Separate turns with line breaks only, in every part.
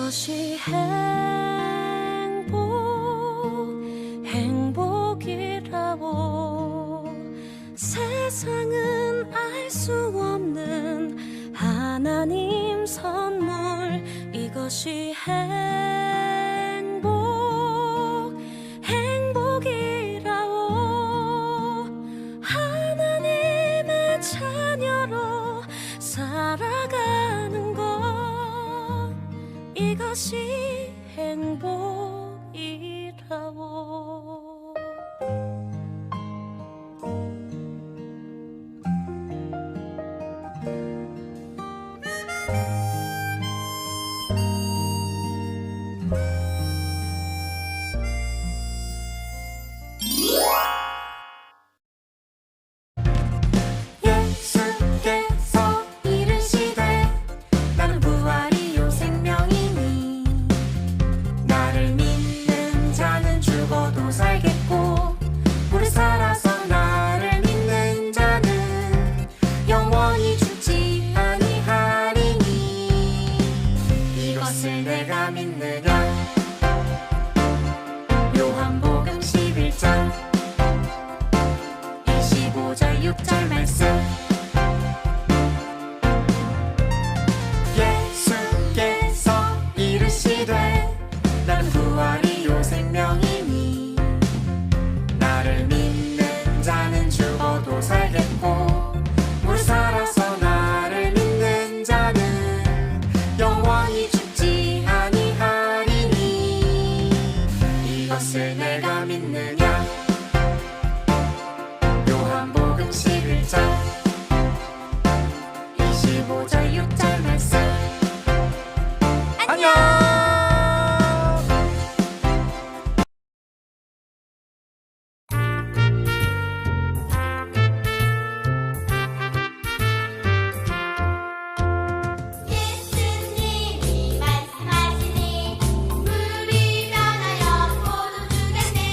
이것이 행복이라고 세상은 알 수 없는 하나님 선물 이것이 행복이라고 하나님의 자녀로 살아가는 것 이것이 행복이라고
예수께서 이르시되 나는 부활이요 생명이니 나를 믿는 자는 죽어도 살겠고 무릇 살아서 나를 믿는 자는 영원히 죽지 아니하리니 이것을 내가 믿느냐 요한복음 11장 25절 6절 말씀 예수께서 이르시되 나는 부활이요 생명이니 나를 믿는 자는 죽어도 살겠고 무릇 살아서 나를 믿는 자는 영원히 죽지 아니하리니 이것을 내가 믿느냐 요한복음 11장 25절 6절 말씀 안녕.
예수님이 말씀하시니 물이 변하여 포도주가 되리라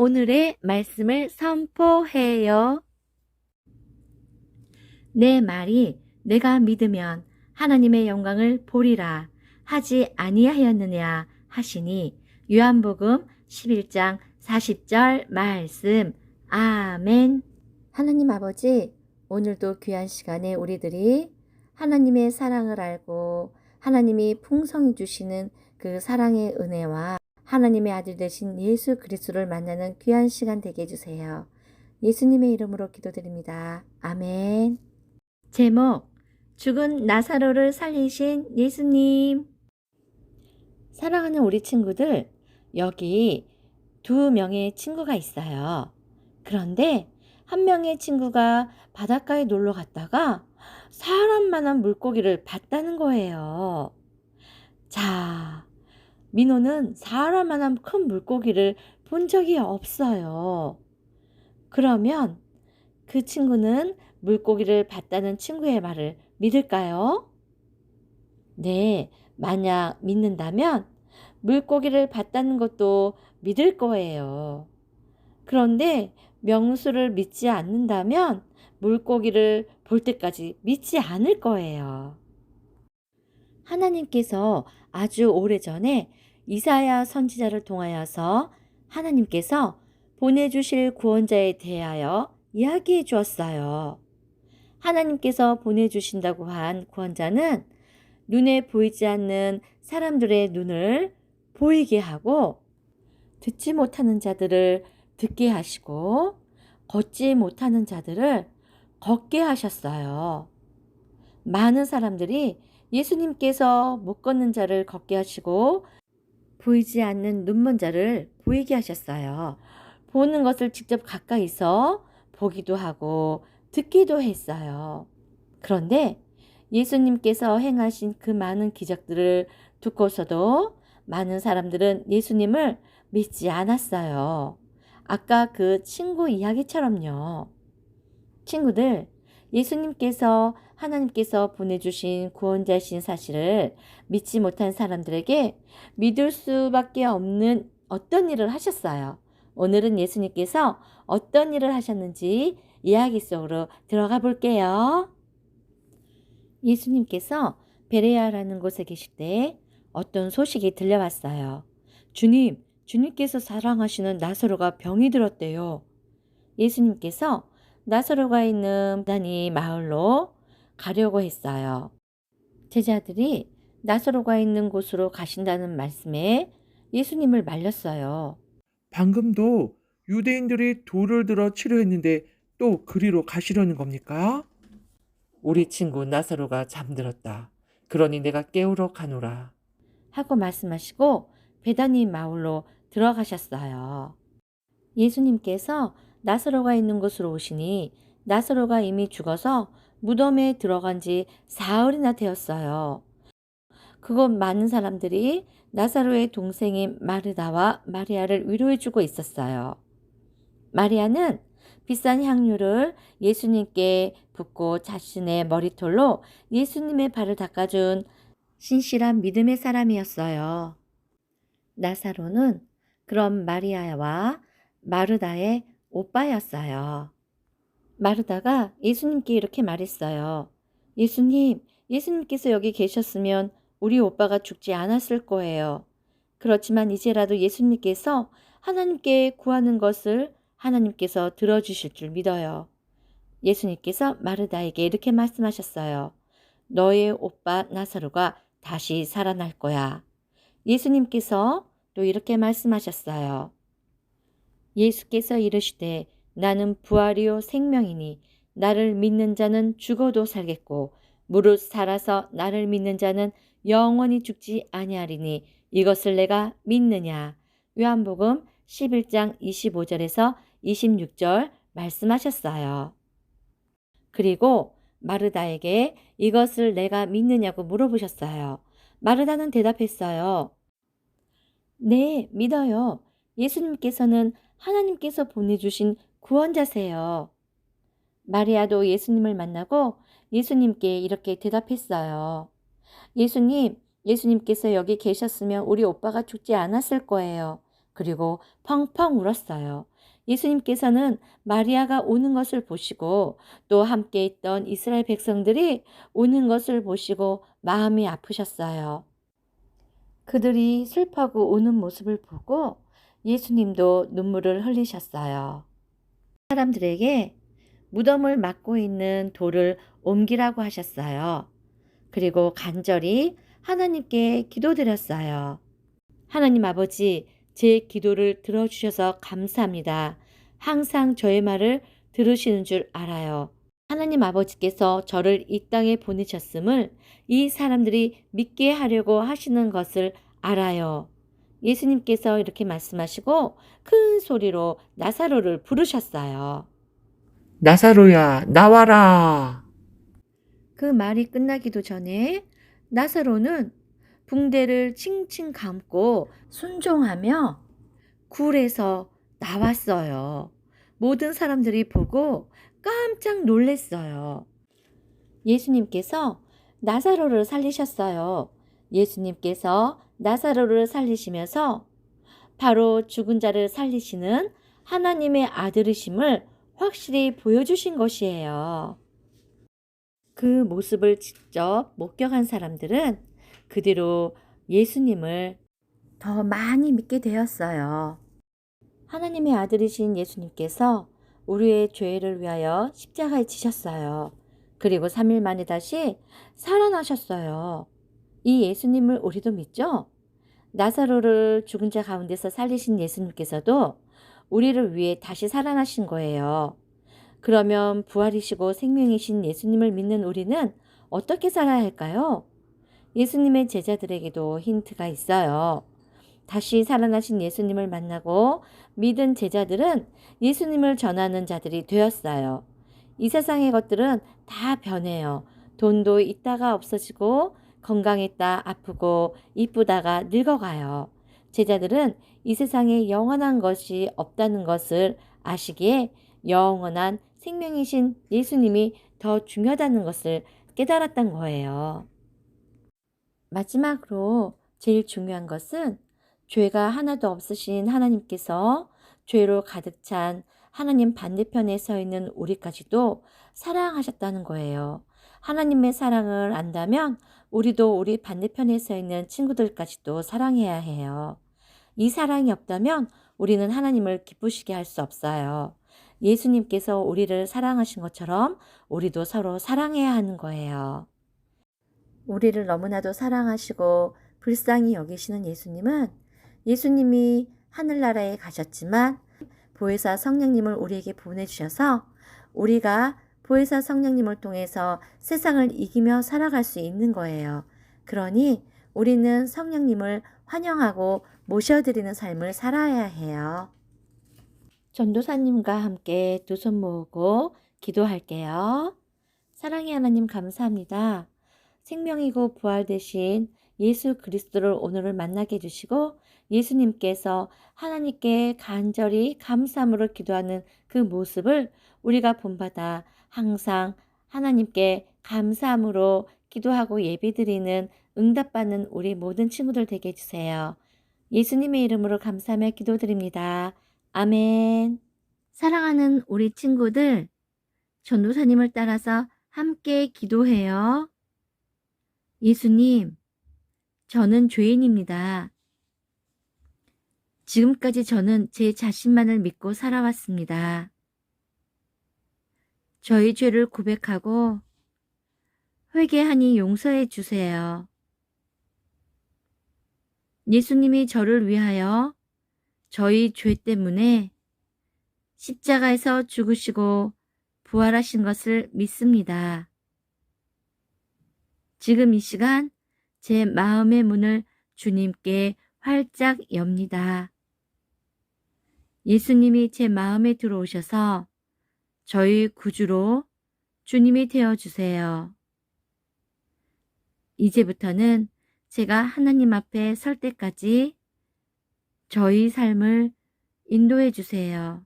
오늘의 말씀을 선포해요. 내 말이 내가 믿으면 하나님의 영광을 보리라 하지 아니하였느냐 하시니 요한복음 11장 40절 말씀. 아멘. 하나님 아버지, 오늘도 귀한 시간에 우리들이 하나님의 사랑을 알고 하나님이 풍성히 주시는 그 사랑의 은혜와 하나님의 아들 되신 예수 그리스도를 만나는 귀한 시간 되게 해주세요. 예수님의 이름으로 기도드립니다. 아멘. 제목, 죽은 나사로를 살리신 예수님. 사랑하는 우리 친구들, 여기 2명의 친구가 있어요. 그런데 한 명의 친구가 바닷가에 놀러 갔다가 사람만한 물고기를 봤다는 거예요. 자, 민호는 사람만한 큰 물고기를 본 적이 없어요. 그러면 그 친구는 물고기를 봤다는 친구의 말을 믿을까요? 네, 만약 믿는다면 물고기를 봤다는 것도 믿을 거예요. 그런데 명수를 믿지 않는다면 물고기를 볼 때까지 믿지 않을 거예요. 하나님께서 아주 오래전에 이사야 선지자를 통하여서 하나님께서 보내주실 구원자에 대하여 이야기해 주었어요. 하나님께서 보내주신다고 한 구원자는 눈에 보이지 않는 사람들의 눈을 보이게 하고 듣지 못하는 자들을 듣게 하시고 걷지 못하는 자들을 걷게 하셨어요. 많은 사람들이 예수님께서 못 걷는 자를 걷게 하시고 보이지 않는 눈먼 자를 보이게 하셨어요. 보는 것을 직접 가까이서 보기도 하고 듣기도 했어요. 그런데 예수님께서 행하신 그 많은 기적들을 듣고서도 많은 사람들은 예수님을 믿지 않았어요. 아까 그 친구 이야기처럼요. 친구들, 예수님께서 하나님께서 보내주신 구원자이신 사실을 믿지 못한 사람들에게 믿을 수밖에 없는 어떤 일을 하셨어요. 오늘은 예수님께서 어떤 일을 하셨는지 이야기 속으로 들어가 볼게요. 예수님께서 베레아라는 곳에 계실 때 어떤 소식이 들려왔어요. 주님께서 사랑하시는 나사로가 병이 들었대요. 예수님께서 나사로가 있는 다니 마을로 가려고 했어요. 제자들이 나사로가 있는 곳으로 가신다는 말씀에 예수님을 말렸어요.
방금도 유대인들이 돌을 들어 치료했는데 또 그리로 가시려는 겁니까? 우리 친구 나사로가 잠들었다. 그러니 내가 깨우러 가노라.
하고 말씀하시고 베다니 마을로 들어가셨어요. 예수님께서 나사로가 있는 곳으로 오시니 나사로가 이미 죽어서 무덤에 들어간 지 사흘이나 되었어요. 그곳 많은 사람들이 나사로의 동생인 마르다와 마리아를 위로해주고 있었어요. 마리아는 비싼 향유를 예수님께 붓고 자신의 머리털로 예수님의 발을 닦아준 신실한 믿음의 사람이었어요. 나사로는 그런 마리아와 마르다의 오빠였어요. 마르다가 예수님께 이렇게 말했어요. 예수님께서 여기 계셨으면 우리 오빠가 죽지 않았을 거예요. 그렇지만 이제라도 예수님께서 하나님께 구하는 것을 하나님께서 들어주실 줄 믿어요. 예수님께서 마르다에게 이렇게 말씀하셨어요. 너의 오빠 나사로가 다시 살아날 거야. 예수님께서 또 이렇게 말씀하셨어요. 예수께서 이르시되 나는 부활이요 생명이니 나를 믿는 자는 죽어도 살겠고 무릇 살아서 나를 믿는 자는 영원히 죽지 아니하리니 이것을 내가 믿느냐. 요한복음 11장 25절에서 26절 말씀하셨어요. 그리고 마르다에게 이것을 내가 믿느냐고 물어보셨어요. 마르다는 대답했어요. 네, 믿어요. 예수님께서는 하나님께서 보내주신 구원자세요. 마리아도 예수님을 만나고 예수님께 이렇게 대답했어요. 예수님께서 여기 계셨으면 우리 오빠가 죽지 않았을 거예요. 그리고 펑펑 울었어요. 예수님께서는 마리아가 오는 것을 보시고 또 함께 있던 이스라엘 백성들이 오는 것을 보시고 마음이 아프셨어요. 그들이 슬퍼하고 오는 모습을 보고 예수님도 눈물을 흘리셨어요. 사람들에게 무덤을 막고 있는 돌을 옮기라고 하셨어요. 그리고 간절히 하나님께 기도드렸어요. 하나님 아버지, 제 기도를 들어주셔서 감사합니다. 항상 저의 말을 들으시는 줄 알아요. 하나님 아버지께서 저를 이 땅에 보내셨음을 이 사람들이 믿게 하려고 하시는 것을 알아요. 예수님께서 이렇게 말씀하시고 큰 소리로 나사로를 부르셨어요.
나사로야, 나와라.
그 말이 끝나기도 전에 나사로는 붕대를 칭칭 감고 순종하며 굴에서 나왔어요. 모든 사람들이 보고 깜짝 놀랐어요. 예수님께서 나사로를 살리셨어요. 예수님께서 나사로를 살리시면서 바로 죽은 자를 살리시는 하나님의 아들이심을 확실히 보여주신 것이에요. 그 모습을 직접 목격한 사람들은 그 뒤로 예수님을 더 많이 믿게 되었어요. 하나님의 아들이신 예수님께서 우리의 죄를 위하여 십자가에 지셨어요. 그리고 3일 만에 다시 살아나셨어요. 이 예수님을 우리도 믿죠? 나사로를 죽은 자 가운데서 살리신 예수님께서도 우리를 위해 다시 살아나신 거예요. 그러면 부활이시고 생명이신 예수님을 믿는 우리는 어떻게 살아야 할까요? 예수님의 제자들에게도 힌트가 있어요. 다시 살아나신 예수님을 만나고 믿은 제자들은 예수님을 전하는 자들이 되었어요. 이 세상의 것들은 다 변해요. 돈도 있다가 없어지고 건강했다 아프고 이쁘다가 늙어가요. 제자들은 이 세상에 영원한 것이 없다는 것을 아시기에 영원한 생명이신 예수님이 더 중요하다는 것을 깨달았던 거예요. 마지막으로 제일 중요한 것은 죄가 하나도 없으신 하나님께서 죄로 가득 찬 하나님 반대편에 서 있는 우리까지도 사랑하셨다는 거예요. 하나님의 사랑을 안다면 우리도 우리 반대편에 서 있는 친구들까지도 사랑해야 해요. 이 사랑이 없다면 우리는 하나님을 기쁘시게 할 수 없어요. 예수님께서 우리를 사랑하신 것처럼 우리도 서로 사랑해야 하는 거예요. 우리를 너무나도 사랑하시고 불쌍히 여기시는 예수님이 하늘나라에 가셨지만 보혜사 성령님을 우리에게 보내주셔서 우리가 보혜사 성령님을 통해서 세상을 이기며 살아갈 수 있는 거예요. 그러니 우리는 성령님을 환영하고 모셔드리는 삶을 살아야 해요. 전도사님과 함께 두 손 모으고 기도할게요. 사랑의 하나님 감사합니다. 생명이고 부활 되신 예수 그리스도를 오늘을 만나게 해주시고 예수님께서 하나님께 간절히 감사함으로 기도하는 그 모습을 우리가 본받아 항상 하나님께 감사함으로 기도하고 예배드리는 응답받는 우리 모든 친구들 되게 해주세요. 예수님의 이름으로 감사하며 기도드립니다. 아멘. 사랑하는 우리 친구들, 전도사님을 따라서 함께 기도해요. 예수님, 저는 죄인입니다. 지금까지 저는 제 자신만을 믿고 살아왔습니다. 저희 죄를 고백하고 회개하니 용서해 주세요. 예수님이 저를 위하여 저희 죄 때문에 십자가에서 죽으시고 부활하신 것을 믿습니다. 지금 이 시간 제 마음의 문을 주님께 활짝 엽니다. 예수님이 제 마음에 들어오셔서 저희 구주로 주님이 되어주세요. 이제부터는 제가 하나님 앞에 설 때까지 저희 삶을 인도해 주세요.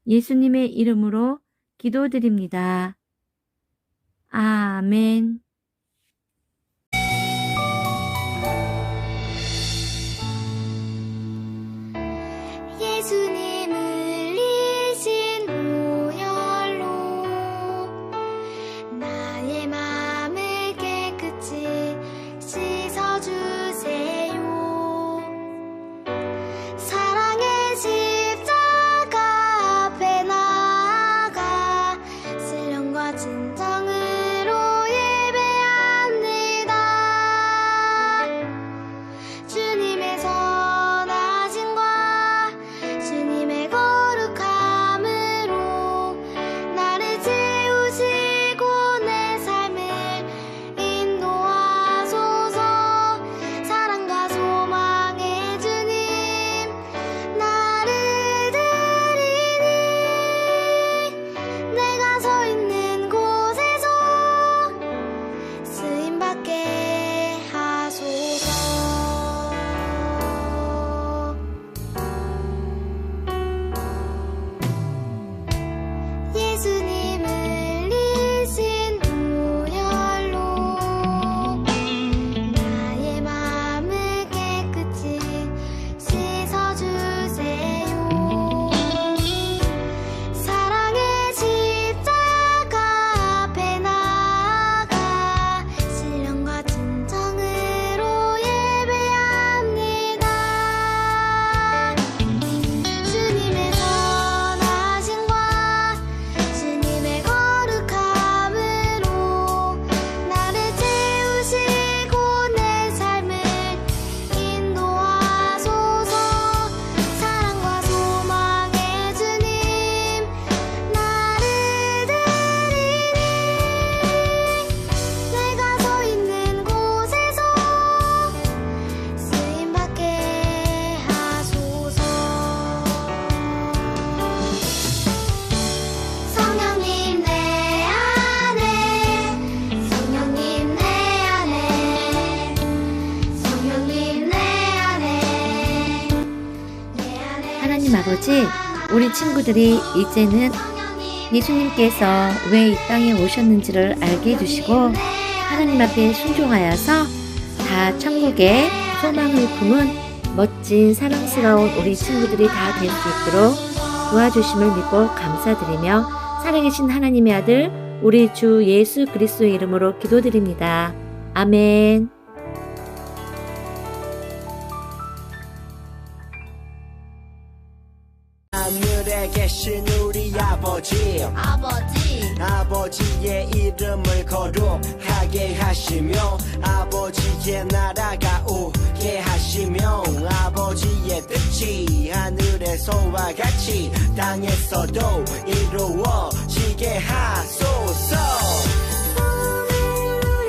예수님의 이름으로 기도드립니다. 아멘.
예수님을
하나님 아버지, 우리 친구들이 이제는 예수님께서 왜 이 땅에 오셨는지를 알게 해주시고 하나님 앞에 순종하여서 다 천국의 소망을 품은 멋진 사랑스러운 우리 친구들이 다 될 수 있도록 도와주심을 믿고 감사드리며 살아계신 하나님의 아들 우리 주 예수 그리스도의 이름으로 기도드립니다. 아멘.
하늘에 계신 우리 아버지의 이름을 거룩하게 하시며 아버지의 나라가 오게 하시며 아버지의 뜻이 하늘에서와 같이 땅에서도 이루어지게 하소서.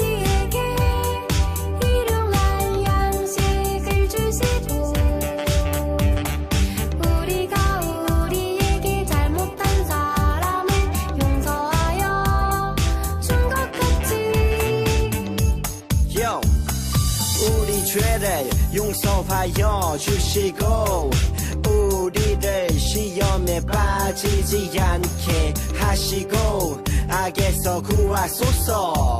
우리에게 일용할 양식을 주시고 우리가 우리에게 잘못한 사람을 용서하여 준 것 같이
우리 죄를 용서하여 주시고 우리를 시험에 빠지지 않게 하시고 악에서 구하소서.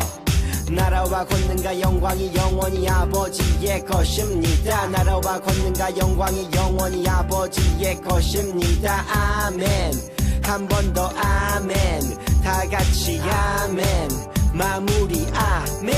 나라와 권능과 영광이 영원히 아버지의 것입니다. 나라와 권능과 영광이 영원히 아버지의 것입니다. 아멘. 한 번 더 아멘. 다 같이 아멘. 마무리 아멘.